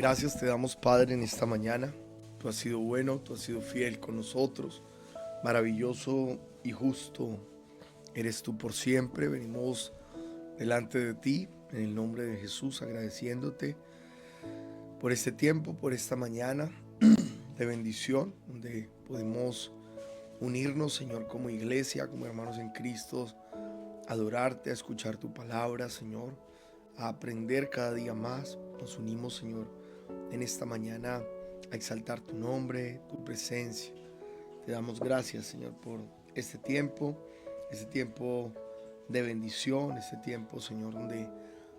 Gracias te damos, Padre, en esta mañana. Tú has sido bueno, tú has sido fiel con nosotros. Maravilloso y justo eres tú por siempre. Venimos delante de ti en el nombre de Jesús, agradeciéndote por este tiempo, por esta mañana de bendición, donde podemos unirnos, Señor, como iglesia, como hermanos en Cristo, a adorarte, a escuchar tu palabra, Señor, a aprender cada día más. Nos unimos, Señor, en esta mañana a exaltar tu nombre, tu presencia. Te damos gracias, Señor, por este tiempo de bendición, este tiempo, Señor, donde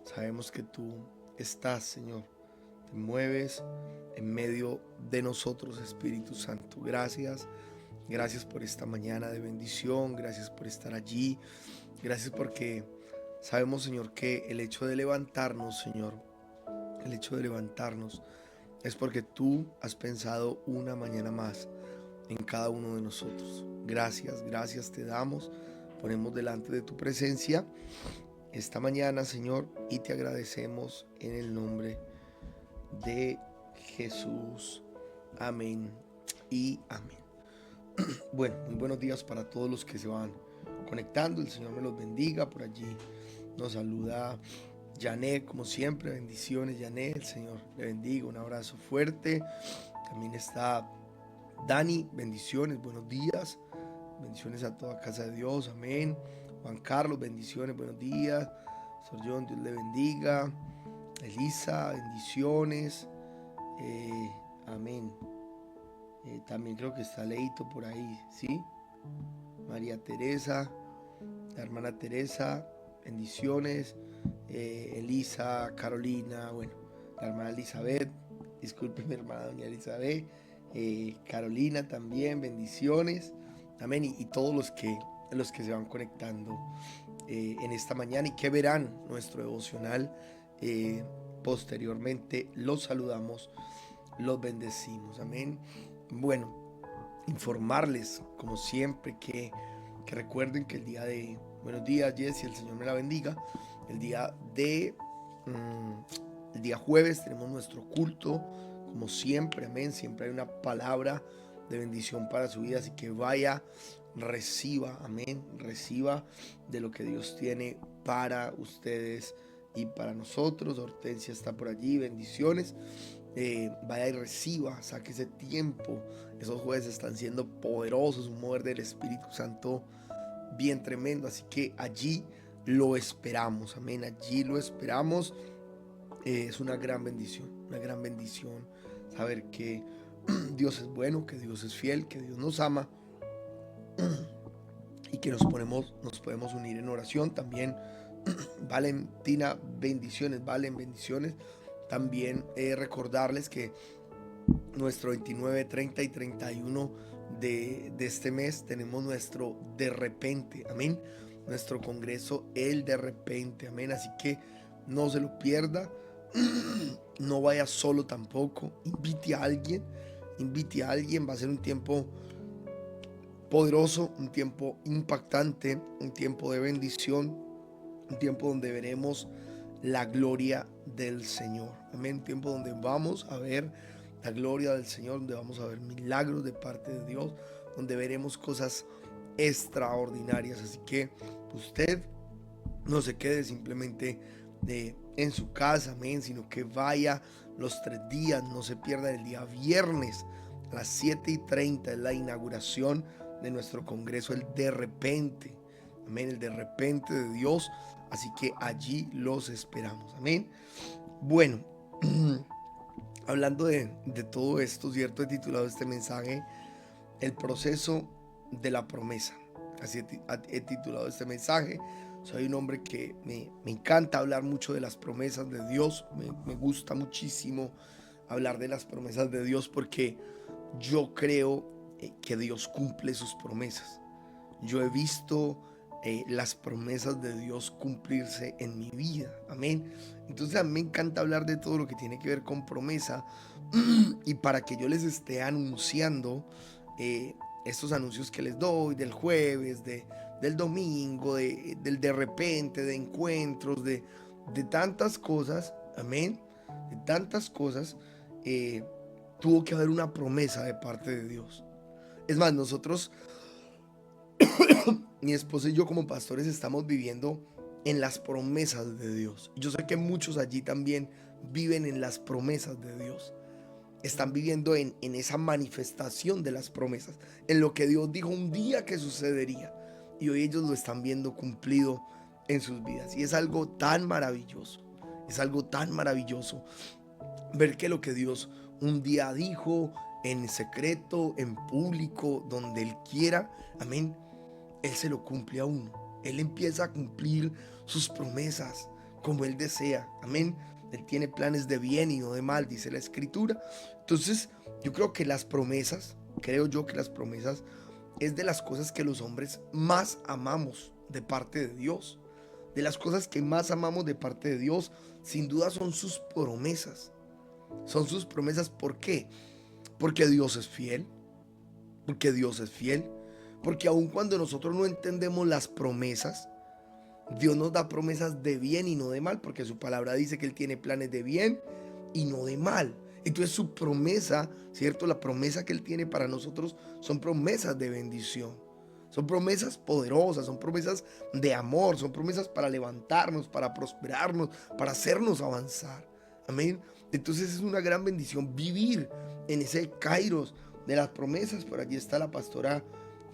sabemos que tú estás, Señor. Te mueves en medio de nosotros, Espíritu Santo. Gracias, gracias por esta mañana de bendición, gracias por estar allí, gracias porque sabemos, Señor, que el hecho de levantarnos, Señor, el hecho de levantarnos es porque tú has pensado una mañana más en cada uno de nosotros. Gracias, gracias te damos. Ponemos delante de tu presencia esta mañana, Señor, y te agradecemos en el nombre de Jesús. Amén y amén. Bueno, muy buenos días para todos los que se van conectando. El Señor me los bendiga. Por allí nos saluda Janet, como siempre. Bendiciones, Janet. El Señor le bendiga. Un abrazo fuerte. También está Dani. Bendiciones, buenos días. Bendiciones a toda casa de Dios. Amén. Juan Carlos, bendiciones, buenos días. Sor John, Dios le bendiga. Elisa, bendiciones. Amén. También creo que está Leito por ahí, ¿sí? María Teresa, la hermana Teresa, bendiciones. Elisa, Carolina, bueno, la hermana Elizabeth, disculpe mi hermana doña Elizabeth. Carolina también, bendiciones. Amén. Y todos los que se van conectando en esta mañana y que verán nuestro devocional posteriormente. Los saludamos, los bendecimos. Amén. Bueno, informarles como siempre que recuerden que el día de, buenos días Jessy, el Señor me la bendiga, el día de el día jueves tenemos nuestro culto como siempre, amén. Siempre hay una palabra de bendición para su vida, así que vaya, reciba, amén, reciba de lo que Dios tiene para ustedes y para nosotros. Hortensia está por allí, bendiciones. Vaya y reciba, saque ese tiempo. Esos jueves están siendo poderosos, un mover del Espíritu Santo bien tremendo, así que allí lo esperamos, amén, allí lo esperamos. Es una gran bendición saber que Dios es bueno, que Dios es fiel, que Dios nos ama y que nos podemos unir en oración. También Valentina, bendiciones, Valen, bendiciones. También recordarles que nuestro 29, 30 y 31 de este mes tenemos nuestro de repente, amén, nuestro congreso el de repente, amén, así que no se lo pierda. No vaya solo tampoco, invite a alguien, va a ser un tiempo poderoso, un tiempo impactante, un tiempo de bendición, un tiempo donde veremos la gloria del Señor, amén, un tiempo donde vamos a ver la gloria del Señor, donde vamos a ver milagros de parte de Dios, donde veremos cosas extraordinarias. Así que usted no se quede simplemente en su casa, amén, sino que vaya los 3 días, no se pierda el día viernes a las 7:30, es la inauguración de nuestro congreso, el de repente, amén, el de repente de Dios, así que allí los esperamos, amén. Bueno, hablando de todo esto, ¿cierto? He titulado este mensaje El proceso de la promesa. Así he titulado este mensaje. Soy un hombre que me encanta hablar mucho de las promesas de Dios. Me gusta muchísimo hablar de las promesas de Dios porque yo creo que Dios cumple sus promesas. Yo he visto las promesas de Dios cumplirse en mi vida, amén. Entonces a mí me encanta hablar de todo lo que tiene que ver con promesa y para que yo les esté anunciando estos anuncios que les doy del jueves, del domingo, del de repente, de encuentros, de tantas cosas, amén, de tantas cosas. eh, tuvo que haber una promesa de parte de Dios. Es más, nosotros, mi esposa y yo como pastores, estamos viviendo en las promesas de Dios. Yo sé que muchos allí también viven en las promesas de Dios. Están viviendo en esa manifestación de las promesas, en lo que Dios dijo un día que sucedería. Y hoy ellos lo están viendo cumplido en sus vidas. Y es algo tan maravilloso. Es algo tan maravilloso ver que lo que Dios un día dijo en secreto, en público, donde Él quiera, amén, Él se lo cumple a uno. Él empieza a cumplir sus promesas como Él desea, amén. Él tiene planes de bien y no de mal, dice la Escritura. Entonces, yo creo que las promesas, es de las cosas que los hombres más amamos de parte de Dios. De las cosas que más amamos de parte de Dios, sin duda son sus promesas. Son sus promesas, ¿por qué? Porque Dios es fiel. Porque Dios es fiel. Porque aun cuando nosotros no entendemos las promesas, Dios nos da promesas de bien y no de mal, porque su palabra dice que Él tiene planes de bien y no de mal. Entonces su promesa, ¿cierto? La promesa que Él tiene para nosotros son promesas de bendición. Son promesas poderosas, son promesas de amor, son promesas para levantarnos, para prosperarnos, para hacernos avanzar. Amén. Entonces es una gran bendición vivir en ese kairos de las promesas. Por allí está la pastora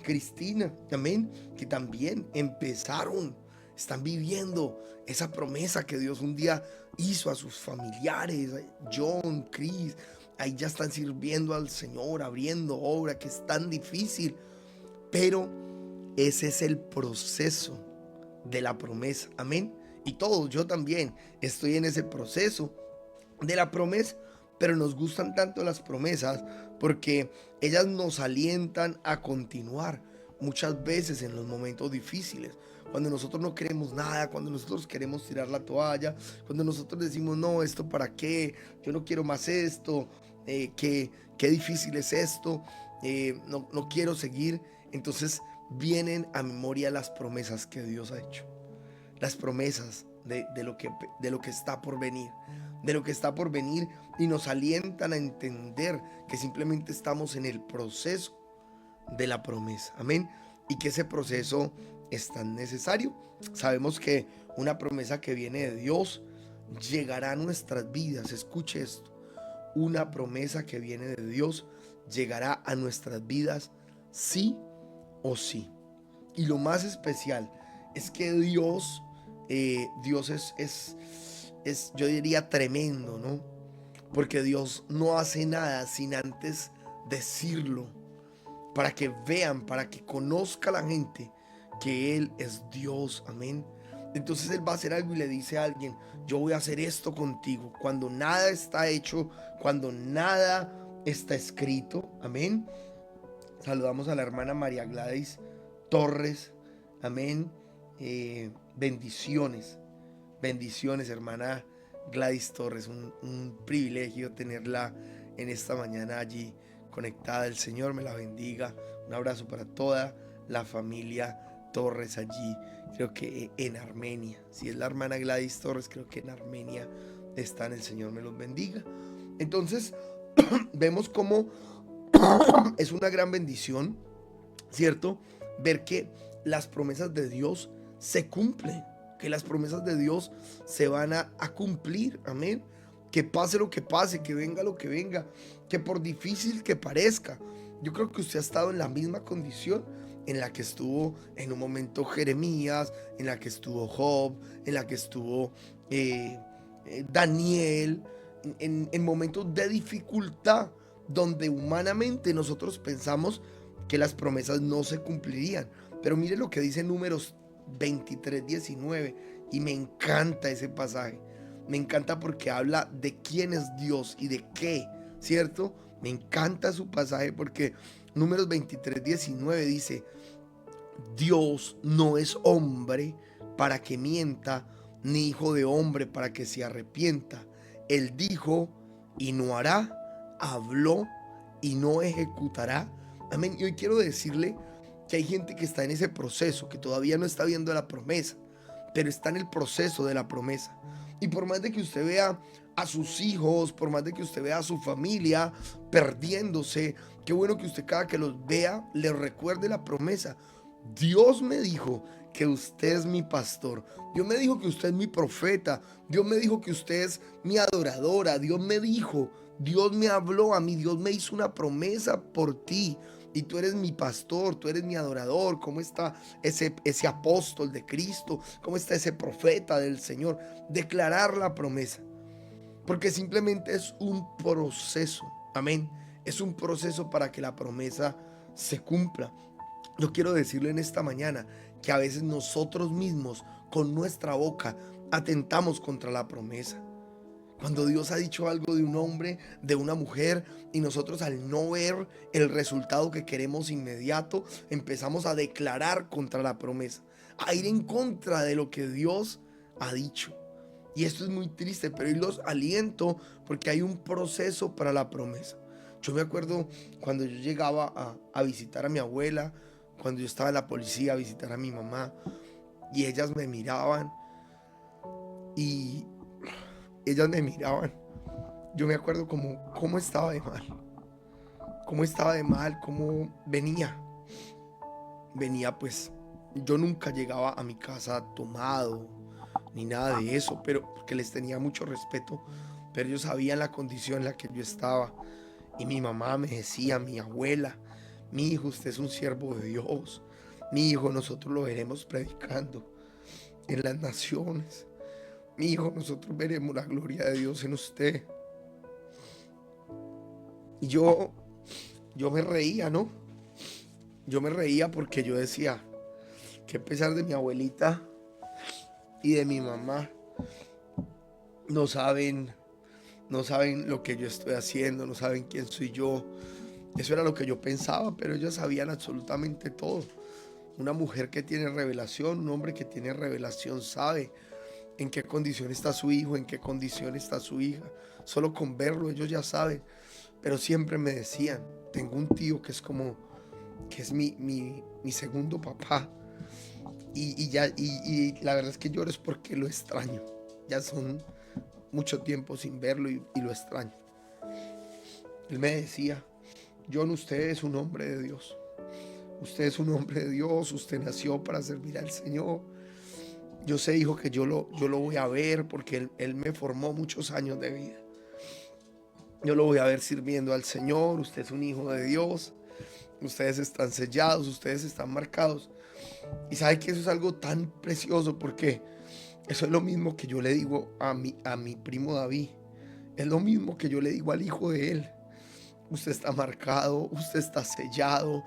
Cristina, amén, que también están viviendo esa promesa que Dios un día hizo a sus familiares. John, Chris, ahí ya están sirviendo al Señor, abriendo obra, que es tan difícil, pero ese es el proceso de la promesa, amén. Y todos, yo también estoy en ese proceso de la promesa, pero nos gustan tanto las promesas porque ellas nos alientan a continuar muchas veces en los momentos difíciles. Cuando nosotros no queremos nada, cuando nosotros queremos tirar la toalla, cuando nosotros decimos, no, ¿esto para qué? Yo no quiero más esto, qué difícil es esto, no quiero seguir. Entonces vienen a memoria las promesas que Dios ha hecho, las promesas de lo que está por venir, y nos alientan a entender que simplemente estamos en el proceso de la promesa, amén, y que ese proceso es tan necesario. Sabemos que una promesa que viene de Dios llegará a nuestras vidas. Escuche esto: una promesa que viene de Dios llegará a nuestras vidas sí o sí. Y lo más especial es que Dios es, yo diría, tremendo, ¿no? Porque Dios no hace nada sin antes decirlo, para que vean, para que conozca la gente que Él es Dios, amén. Entonces Él va a hacer algo y le dice a alguien, yo voy a hacer esto contigo, cuando nada está hecho, cuando nada está escrito, amén. Saludamos a la hermana María Gladys Torres, amén. Bendiciones, hermana Gladys Torres, un privilegio tenerla en esta mañana allí conectada. El Señor me la bendiga. Un abrazo para toda la familia Torres allí, creo que en Armenia. Si es la hermana Gladys Torres, creo que en Armenia están. El Señor me los bendiga. Entonces vemos cómo es una gran bendición, ¿cierto? Ver que las promesas de Dios se cumplen, que las promesas de Dios se van a cumplir, amén. Que pase lo que pase, que venga lo que venga, que por difícil que parezca. Yo creo que usted ha estado en la misma condición en la que estuvo en un momento Jeremías, en la que estuvo Job, en la que estuvo Daniel, en momentos de dificultad, donde humanamente nosotros pensamos que las promesas no se cumplirían. Pero mire lo que dice Números 23:19, y me encanta ese pasaje. Me encanta porque habla de quién es Dios y de qué, ¿cierto? Me encanta su pasaje porque Números 23:19 dice, Dios no es hombre para que mienta, ni hijo de hombre para que se arrepienta. Él dijo y no hará, habló y no ejecutará. Amén. Y hoy quiero decirle que hay gente que está en ese proceso, que todavía no está viendo la promesa, pero está en el proceso de la promesa. Y por más de que usted vea a sus hijos, por más de que usted vea a su familia perdiéndose, qué bueno que usted cada que los vea le recuerde la promesa. Dios me dijo que usted es mi pastor. Dios me dijo que usted es mi profeta. Dios me dijo que usted es mi adoradora. Dios me dijo, Dios me habló a mí. Dios me hizo una promesa por ti. Y tú eres mi pastor, tú eres mi adorador. ¿Cómo está ese apóstol de Cristo? ¿Cómo está ese profeta del Señor? Declarar la promesa. Porque simplemente es un proceso. Amén. Es un proceso para que la promesa se cumpla. Yo quiero decirle en esta mañana que a veces nosotros mismos con nuestra boca atentamos contra la promesa. Cuando Dios ha dicho algo de un hombre, de una mujer, y nosotros al no ver el resultado que queremos inmediato, empezamos a declarar contra la promesa, a ir en contra de lo que Dios ha dicho. Y esto es muy triste, pero hoy los aliento porque hay un proceso para la promesa. Yo me acuerdo cuando yo llegaba a visitar a mi abuela, cuando yo estaba en la policía a visitar a mi mamá, y ellas me miraban, y ellas me miraban. Yo me acuerdo cómo estaba de mal, cómo venía pues, yo nunca llegaba a mi casa tomado, ni nada de eso, pero porque les tenía mucho respeto, pero ellos sabían la condición en la que yo estaba. Y mi mamá me decía, mi abuela, mi hijo, usted es un siervo de Dios. Mi hijo, nosotros lo veremos predicando en las naciones. Mi hijo, nosotros veremos la gloria de Dios en usted. Y yo me reía, ¿no? Yo me reía porque yo decía que a pesar de mi abuelita y de mi mamá, no saben lo que yo estoy haciendo, no saben quién soy yo. Eso era lo que yo pensaba, pero ellos sabían absolutamente todo. Una mujer que tiene revelación, un hombre que tiene revelación sabe en qué condición está su hijo, en qué condición está su hija. Solo con verlo ellos ya saben. Pero siempre me decían, tengo un tío que es mi segundo papá. Y la verdad es que lloro es porque lo extraño. Ya son mucho tiempo sin verlo y lo extraño. Él me decía, John, usted es un hombre de Dios. Usted es un hombre de Dios. Usted nació para servir al Señor. Yo sé, hijo, que yo lo voy a ver porque él me formó muchos años de vida. Yo lo voy a ver sirviendo al Señor. Usted es un hijo de Dios. Ustedes están sellados, ustedes están marcados. Y sabe que eso es algo tan precioso porque eso es lo mismo que yo le digo a mi primo David. Es lo mismo que yo le digo al hijo de él. Usted está marcado, usted está sellado.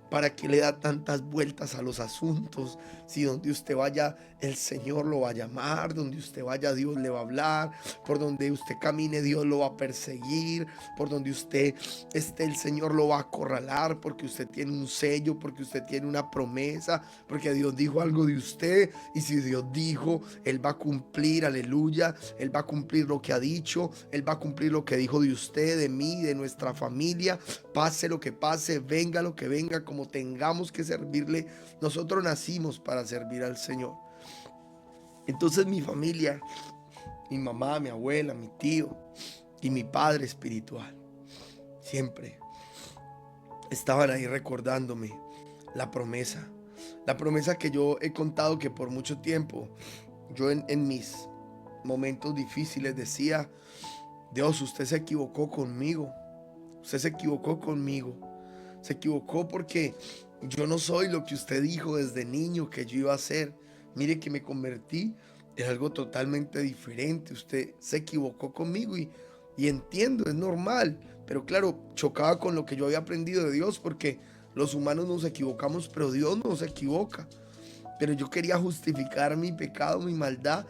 ¿Para qué le da tantas vueltas a los asuntos? Si donde usted vaya, el Señor lo va a llamar, donde usted vaya, Dios le va a hablar, por donde usted camine, Dios lo va a perseguir, por donde usted esté, el Señor lo va a acorralar, porque usted tiene un sello, porque usted tiene una promesa, porque Dios dijo algo de usted, y si Dios dijo, Él va a cumplir, aleluya, Él va a cumplir lo que ha dicho, Él va a cumplir lo que dijo de usted, de mí, de nuestra familia, pase lo que pase, venga lo que venga, como tengamos que servirle. Nosotros nacimos para servir al Señor. Entonces mi familia, mi mamá, mi abuela, mi tío y mi padre espiritual siempre estaban ahí recordándome la promesa que yo he contado, que por mucho tiempo yo en mis momentos difíciles decía, Dios, usted se equivocó conmigo, usted se equivocó conmigo. Se equivocó porque yo no soy lo que usted dijo desde niño que yo iba a ser. Mire que me convertí en algo totalmente diferente. Usted se equivocó conmigo y entiendo, es normal. Pero claro, chocaba con lo que yo había aprendido de Dios porque los humanos nos equivocamos, pero Dios no se equivoca. Pero yo quería justificar mi pecado, mi maldad,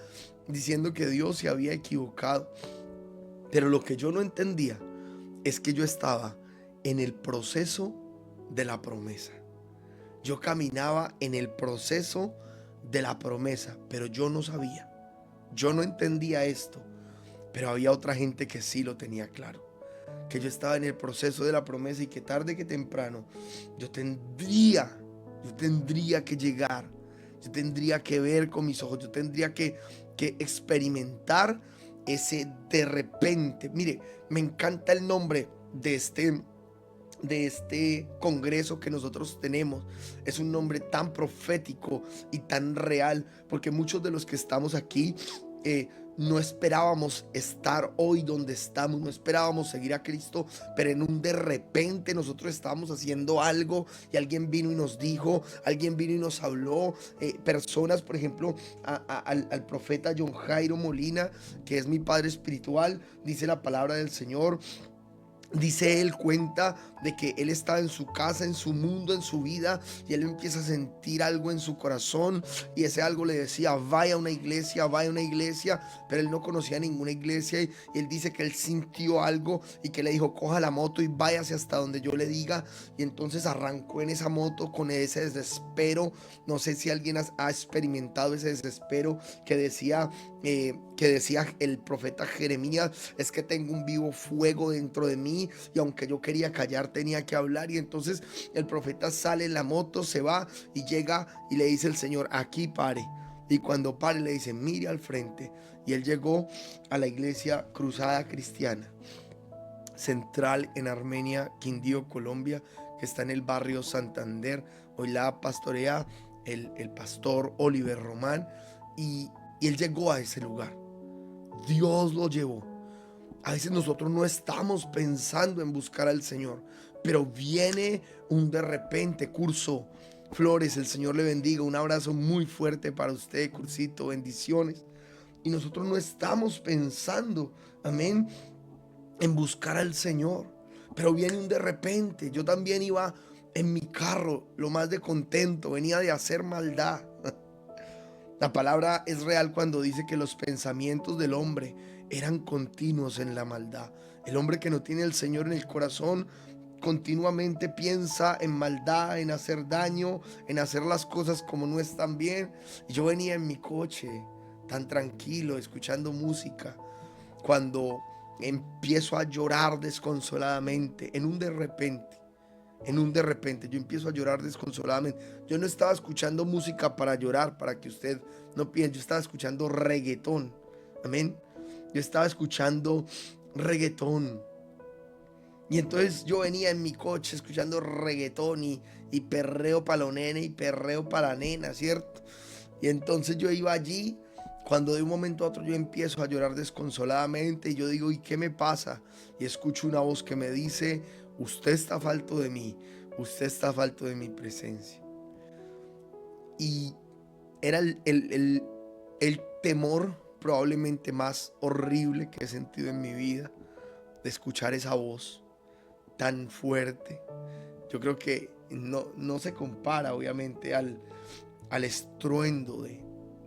diciendo que Dios se había equivocado. Pero lo que yo no entendía es que yo estaba en el proceso de la promesa. Yo caminaba en el proceso de la promesa, pero yo no sabía. Yo no entendía esto, pero había otra gente que sí lo tenía claro. Que yo estaba en el proceso de la promesa y que tarde que temprano yo tendría que llegar. Yo tendría que ver con mis ojos. Yo tendría que que experimentar ese de repente. Mire, me encanta el nombre de este congreso que nosotros tenemos. Es un nombre tan profético y tan real, porque muchos de los que estamos aquí no esperábamos estar hoy donde estamos, no esperábamos seguir a Cristo, pero en un de repente nosotros estábamos haciendo algo y alguien vino y nos dijo, alguien vino y nos habló. Personas, por ejemplo, al profeta John Jairo Molina, que es mi padre espiritual, dice la palabra del Señor. Dice él, cuenta de que él estaba en su casa, en su mundo, en su vida, y él empieza a sentir algo en su corazón, y ese algo le decía, vaya a una iglesia, pero él no conocía ninguna iglesia, y él dice que él sintió algo y que le dijo, coja la moto y váyase hasta donde yo le diga. Y entonces arrancó en esa moto con ese desespero. No sé si alguien ha experimentado ese desespero que decía el profeta Jeremías, es que tengo un vivo fuego dentro de mí, y aunque yo quería callar tenía que hablar. Y entonces el profeta sale en la moto, se va y llega y le dice el Señor, aquí pare. Y cuando pare le dice, mire al frente. Y él llegó a la iglesia Cruzada Cristiana Central en Armenia, Quindío, Colombia, que está en el barrio Santander. Hoy la pastorea el pastor Oliver Román, y él llegó a ese lugar. Dios lo llevó. A veces nosotros no estamos pensando en buscar al Señor, pero viene un de repente. Curso Flores, el Señor le bendiga. Un abrazo muy fuerte para usted, Cursito, bendiciones. Y nosotros no estamos pensando, amén, en buscar al Señor, pero viene un de repente. Yo también iba en mi carro, lo más de contento, venía de hacer maldad. La palabra es real cuando dice que los pensamientos del hombre eran continuos en la maldad. El hombre que no tiene al Señor en el corazón continuamente piensa en maldad, en hacer daño, en hacer las cosas como no están bien. Y yo venía en mi coche tan tranquilo, escuchando música, cuando empiezo a llorar desconsoladamente en un de repente. Yo empiezo a llorar desconsoladamente. Yo no estaba escuchando música para llorar, para que usted no piense. Yo estaba escuchando reggaetón. Amén. Yo estaba escuchando reggaetón. Y entonces yo venía en mi coche escuchando reggaetón y perreo para los nenes y perreo para la nena, ¿cierto? Y entonces yo iba allí, cuando de un momento a otro yo empiezo a llorar desconsoladamente, y yo digo, ¿y qué me pasa? Y escucho una voz que me dice, usted está falto de mí, usted está falto de mi presencia. Y era el temor probablemente más horrible que he sentido en mi vida, de escuchar esa voz tan fuerte. Yo creo que no se compara obviamente al estruendo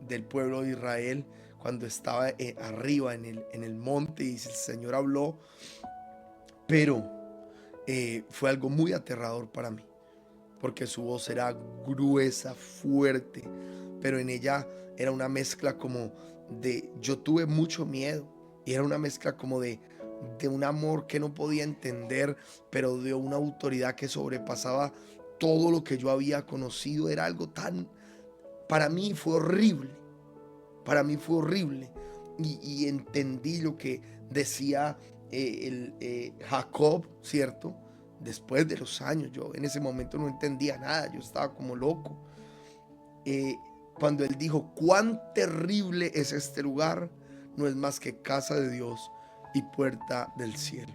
del pueblo de Israel cuando estaba arriba en el monte, y el Señor habló, pero fue algo muy aterrador para mí, porque su voz era gruesa, fuerte, pero en ella era una mezcla como yo tuve mucho miedo, y era una mezcla como de un amor que no podía entender, pero de una autoridad que sobrepasaba todo lo que yo había conocido. Era algo tan, para mí fue horrible, y entendí lo que decía Jacob, ¿cierto? Después de los años, yo en ese momento no entendía nada, yo estaba como loco. Cuando él dijo, cuán terrible es este lugar, no es más que casa de Dios y puerta del cielo.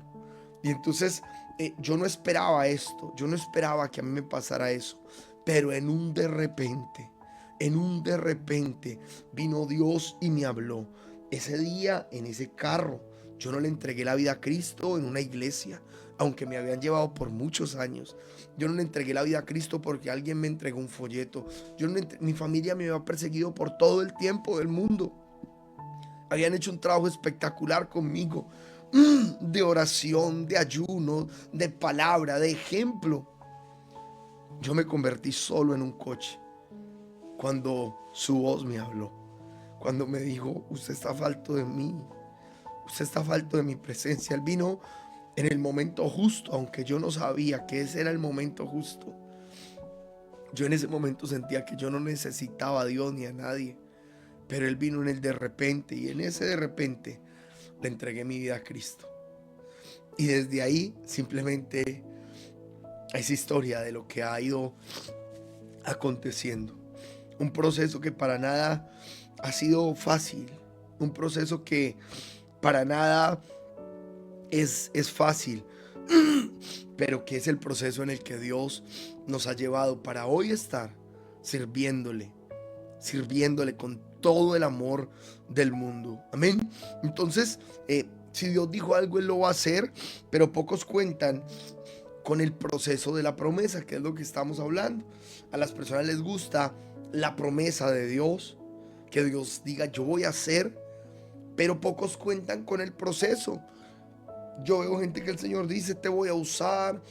Y entonces yo no esperaba esto, yo no esperaba que a mí me pasara eso, pero en un de repente vino Dios y me habló. Ese día, en ese carro, yo no le entregué la vida a Cristo en una iglesia, aunque me habían llevado por muchos años. Yo no le entregué la vida a Cristo porque alguien me entregó un folleto. Mi familia me había perseguido por todo el tiempo del mundo. Habían hecho un trabajo espectacular conmigo, de oración, de ayuno, de palabra, de ejemplo. Yo me convertí solo en un coche cuando su voz me habló, cuando me dijo, usted está falto de mí, usted está falto de mi presencia. Él vino en el momento justo, aunque yo no sabía que ese era el momento justo. Yo en ese momento sentía que yo no necesitaba a Dios ni a nadie, pero Él vino en el de repente, y en ese de repente le entregué mi vida a Cristo. Y desde ahí simplemente esa historia de lo que ha ido aconteciendo. Un proceso que para nada ha sido fácil. Un proceso que para nada es fácil. Pero que es el proceso en el que Dios nos ha llevado para hoy estar sirviéndole con todo el amor del mundo. Amén. Entonces, si Dios dijo algo, Él lo va a hacer, pero pocos cuentan con el proceso de la promesa, que es lo que estamos hablando. A las personas les gusta la promesa de Dios, que Dios diga yo voy a hacer, pero pocos cuentan con el proceso. Yo veo gente que el Señor dice te voy a usar,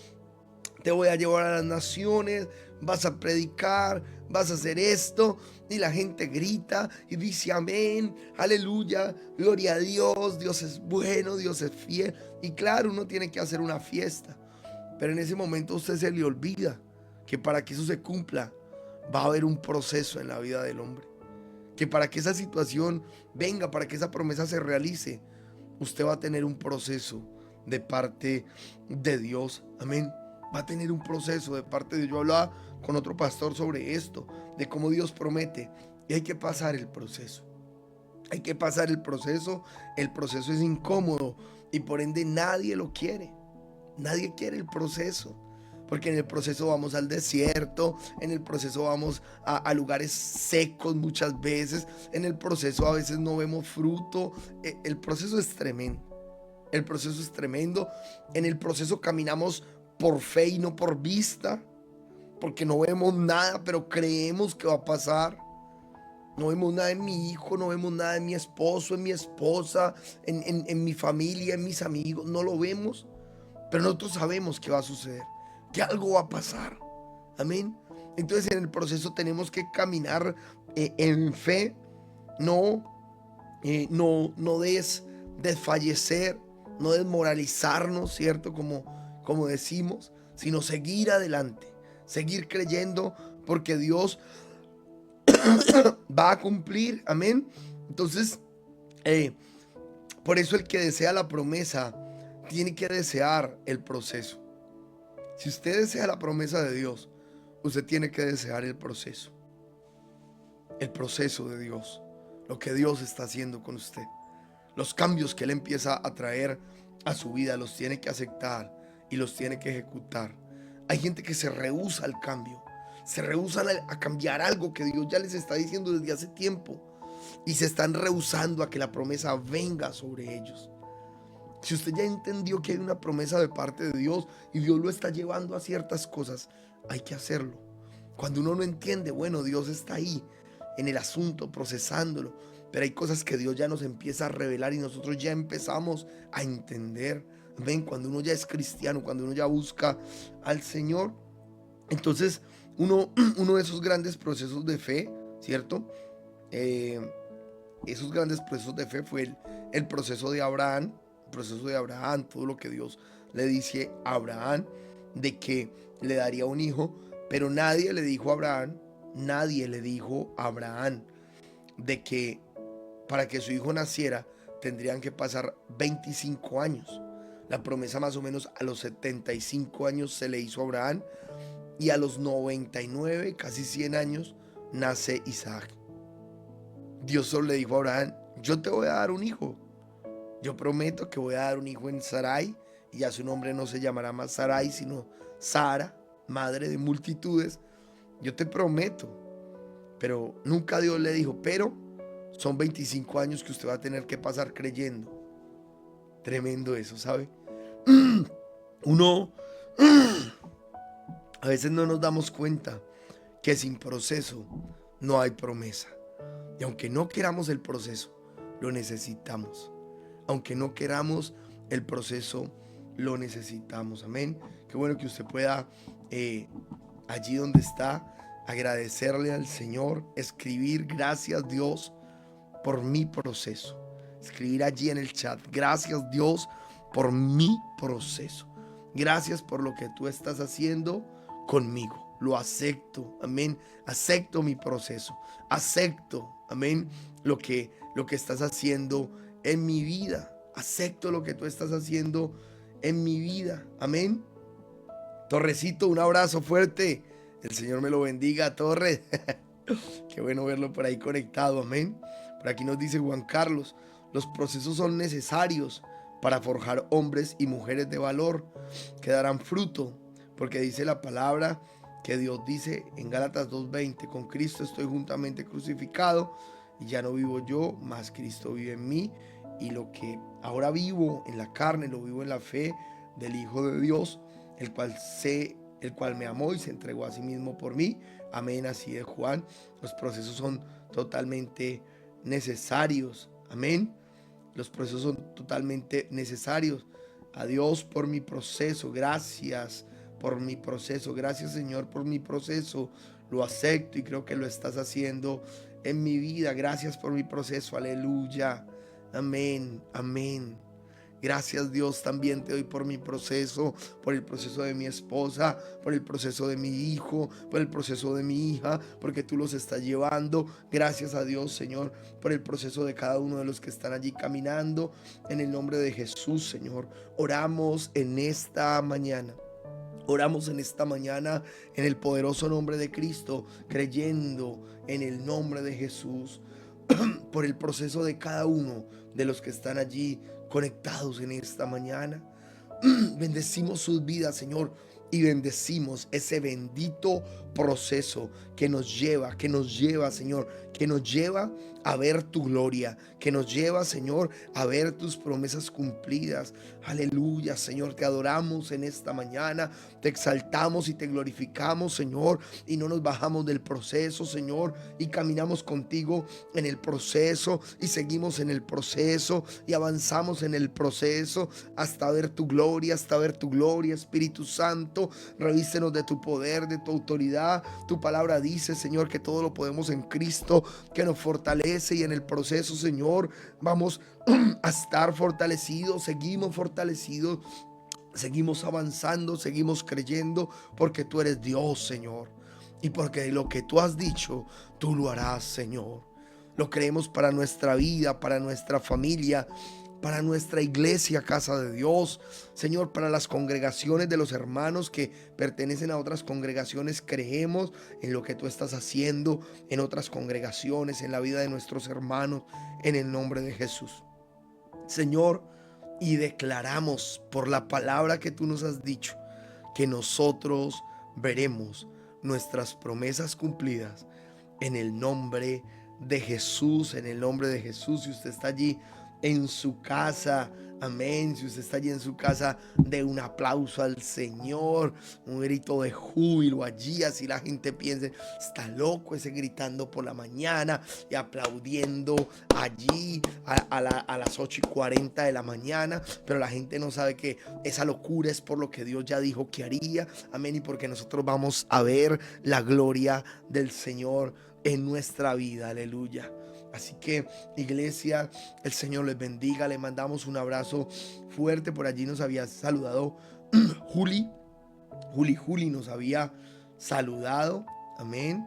te voy a llevar a las naciones, vas a predicar, vas a hacer esto, y la gente grita y dice amén, aleluya, gloria a Dios, Dios es bueno, Dios es fiel. Y claro, uno tiene que hacer una fiesta, pero en ese momento a usted se le olvida que para que eso se cumpla va a haber un proceso en la vida del hombre, que para que esa situación venga, para que esa promesa se realice, usted va a tener un proceso de parte de Dios. Amén. Va a tener un proceso de parte de Dios. Yo hablaba con otro pastor sobre esto, de cómo Dios promete, y hay que pasar el proceso. Hay que pasar el proceso. El proceso es incómodo y por ende nadie lo quiere. Nadie quiere el proceso, porque en el proceso vamos al desierto, en el proceso vamos a lugares secos muchas veces, en el proceso a veces no vemos fruto. El proceso es tremendo. El proceso es tremendo. En el proceso caminamos por fe y no por vista, porque no vemos nada, pero creemos que va a pasar. No vemos nada en mi hijo, no vemos nada en mi esposo, en mi esposa, en mi familia, en mis amigos. No lo vemos, pero nosotros sabemos que va a suceder, que algo va a pasar. Amén. Entonces en el proceso tenemos que caminar en fe, no desfallecer, no desmoralizarnos, ¿cierto? Como decimos, sino seguir adelante, seguir creyendo, porque Dios va a cumplir. Amén. Entonces, por eso el que desea la promesa tiene que desear el proceso. Si usted desea la promesa de Dios, usted tiene que desear el proceso de Dios, lo que Dios está haciendo con usted. Los cambios que Él empieza a traer a su vida los tiene que aceptar y los tiene que ejecutar. Hay gente que se rehúsa al cambio, se rehúsan a cambiar algo que Dios ya les está diciendo desde hace tiempo, y se están rehusando a que la promesa venga sobre ellos. Si usted ya entendió que hay una promesa de parte de Dios y Dios lo está llevando a ciertas cosas, hay que hacerlo. Cuando uno no entiende, bueno, Dios está ahí en el asunto, procesándolo, pero hay cosas que Dios ya nos empieza a revelar y nosotros ya empezamos a entender. Ven, cuando uno ya es cristiano, cuando uno ya busca al Señor, entonces uno de esos grandes procesos de fe, ¿cierto? Esos grandes procesos de fe fue el proceso de Abraham. El proceso de Abraham, todo lo que Dios le dice a Abraham de que le daría un hijo, pero nadie le dijo a Abraham de que para que su hijo naciera tendrían que pasar 25 años. La promesa más o menos a los 75 años se le hizo a Abraham, y a los 99, casi 100 años, nace Isaac. Dios solo le dijo a Abraham, yo te voy a dar un hijo. Yo prometo que voy a dar un hijo en Sarai, y ya su nombre no se llamará más Sarai, sino Sara, madre de multitudes. Yo te prometo. Pero nunca Dios le dijo, pero son 25 años que usted va a tener que pasar creyendo. Tremendo eso, ¿sabe? Uno a veces no nos damos cuenta que sin proceso no hay promesa. Y aunque no queramos el proceso, lo necesitamos. Aunque no queramos el proceso, lo necesitamos. Amén. Qué bueno que usted pueda allí donde está agradecerle al Señor, escribir gracias Dios por mi proceso. Escribir allí en el chat, gracias Dios por mi proceso. Gracias por lo que tú estás haciendo conmigo. lo acepto, amén. Acepto mi proceso, acepto, amén, lo que estás haciendo en mi vida. Acepto lo que tú estás haciendo en mi vida, amén. Torrecito, un abrazo fuerte. El Señor me lo bendiga, Torres. Qué bueno verlo por ahí conectado, amén. Por aquí nos dice Juan Carlos, los procesos son necesarios para forjar hombres y mujeres de valor que darán fruto, porque dice la palabra que Dios dice en Gálatas 2:20, con Cristo estoy juntamente crucificado y ya no vivo yo, mas Cristo vive en mí, y lo que ahora vivo en la carne lo vivo en la fe del Hijo de Dios, el cual me amó y se entregó a sí mismo por mí. Amén, así de Juan. Los procesos son totalmente necesarios. Amén. Los procesos son totalmente necesarios. A Dios por mi proceso. Gracias por mi proceso. Gracias, Señor, por mi proceso. Lo acepto y creo que lo estás haciendo en mi vida. Gracias por mi proceso. Aleluya. Amén. Amén. Gracias, Dios, también te doy por mi proceso, por el proceso de mi esposa, por el proceso de mi hijo, por el proceso de mi hija, porque tú los estás llevando. Gracias a Dios, Señor, por el proceso de cada uno de los que están allí caminando. En el nombre de Jesús, Señor, oramos en esta mañana. Oramos en esta mañana en el poderoso nombre de Cristo, creyendo en el nombre de Jesús, por el proceso de cada uno de los que están allí conectados en esta mañana. Bendecimos sus vidas, Señor, y bendecimos ese bendito proceso que nos lleva, Señor, que nos lleva a ver tu gloria, que nos lleva, Señor, a ver tus promesas cumplidas. Aleluya, Señor, te adoramos en esta mañana, te exaltamos y te glorificamos, Señor, y no nos bajamos del proceso, Señor, y caminamos contigo en el proceso y seguimos en el proceso y avanzamos en el proceso hasta ver tu gloria, Espíritu Santo. Revístenos de tu poder, de tu autoridad. Tu palabra dice, Señor, que todo lo podemos en Cristo, que nos fortalece, y en el proceso, Señor, vamos a estar fortalecidos, seguimos fortalecidos, seguimos avanzando, seguimos creyendo, porque tú eres Dios, Señor, y porque lo que tú has dicho, tú lo harás, Señor. Lo creemos para nuestra vida, para nuestra familia, para nuestra iglesia, casa de Dios, Señor, para las congregaciones de los hermanos que pertenecen a otras congregaciones. Creemos en lo que tú estás haciendo en otras congregaciones, en la vida de nuestros hermanos, en el nombre de Jesús, Señor. Y declaramos por la palabra que tú nos has dicho, que nosotros veremos nuestras promesas cumplidas en el nombre de Jesús, en el nombre de Jesús. Si usted está allí en su casa, amén, si usted está allí en su casa, dé un aplauso al Señor, un grito de júbilo allí, así la gente piense, está loco ese gritando por la mañana y aplaudiendo allí a las 8:40 de la mañana, pero la gente no sabe que esa locura es por lo que Dios ya dijo que haría, amén, y porque nosotros vamos a ver la gloria del Señor en nuestra vida, aleluya. Así que, iglesia, el Señor les bendiga. Le mandamos un abrazo fuerte. Por allí nos había saludado Juli nos había saludado. Amén.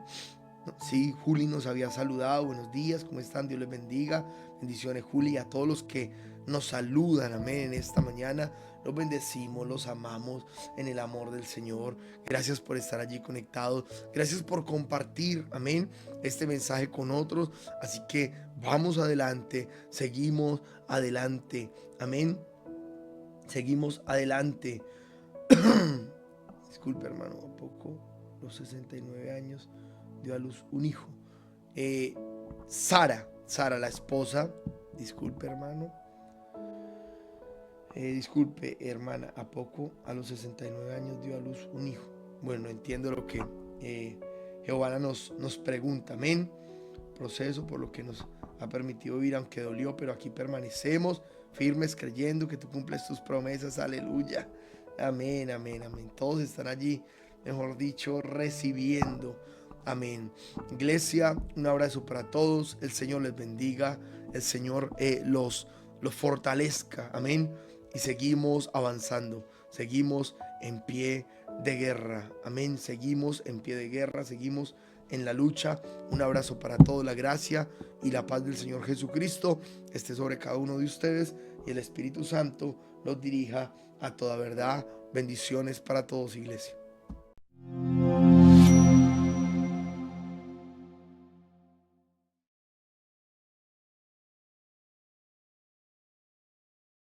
Sí, Juli nos había saludado. Buenos días, ¿cómo están? Dios les bendiga. Bendiciones, Juli, a todos los que nos saludan, amén, en esta mañana. Los bendecimos, los amamos en el amor del Señor. Gracias por estar allí conectados. Gracias por compartir, amén, este mensaje con otros. Así que vamos adelante, seguimos adelante, amén. Seguimos adelante. Disculpe, hermano, un poco. Los 69 años dio a luz un hijo. Sara, la esposa. Disculpe, hermano. Disculpe, hermana, ¿a poco a los 69 años dio a luz un hijo? Bueno, entiendo lo que Jehová nos pregunta. Amén. Proceso por lo que nos ha permitido vivir, aunque dolió, pero aquí permanecemos firmes creyendo que tú cumples tus promesas. Aleluya. Amén, amén, amén. Todos están allí, mejor dicho, recibiendo. Amén. Iglesia, un abrazo para todos. El Señor les bendiga. El Señor los fortalezca. Amén. Y seguimos avanzando. Seguimos en pie de guerra. Amén. Seguimos en pie de guerra, seguimos en la lucha. Un abrazo para todos. La gracia y la paz del Señor Jesucristo esté sobre cada uno de ustedes y el Espíritu Santo los dirija a toda verdad. Bendiciones para todos, iglesia.